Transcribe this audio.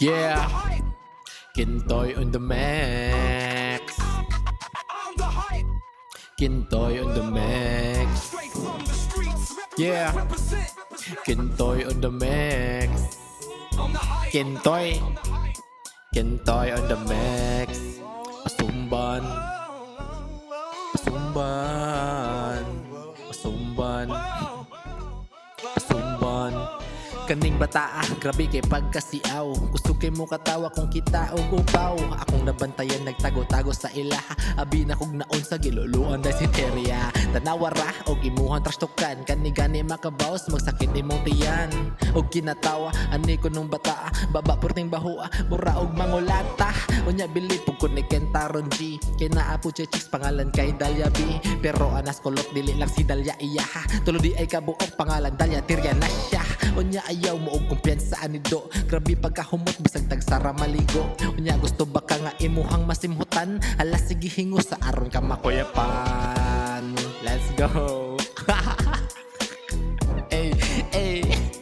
Yeah, Kintoy on the max. Kintoy on the max. Yeah, Kintoy on the max. Kintoy on the max. Pasumban, pasumban, pasumban, pasumban. Kaning bataa, grabe kay pagkasiaw. Gusto kay mo katawa kung kita og upaw. Akong nabantayan nagtago-tago sa ilaha. Abi na kog naon sa giluluan dahil si Teria. Tanawara og imuhan trastokan. Kani-gani makabaos magsakit imong tiyan. Og kinatawa ani ko nung bataa. Baba purting bahua, mura og mangulata. Unya bili pug ko ni Kentaron G. Kay naa po chicks pangalan kay Dalia B. Pero anas kolot dili lang si Dalia iyaha. Tulo di ay kabuok pangalan Dalia Teria na siya. Unya ayaw mo og kumpiyansa anido. Grabe pagkahumot bisag tagsara maligo. Unya gusto baka nga imuhang masimhutan. Hala sige hingo sa aron ka makuyapan. Let's go.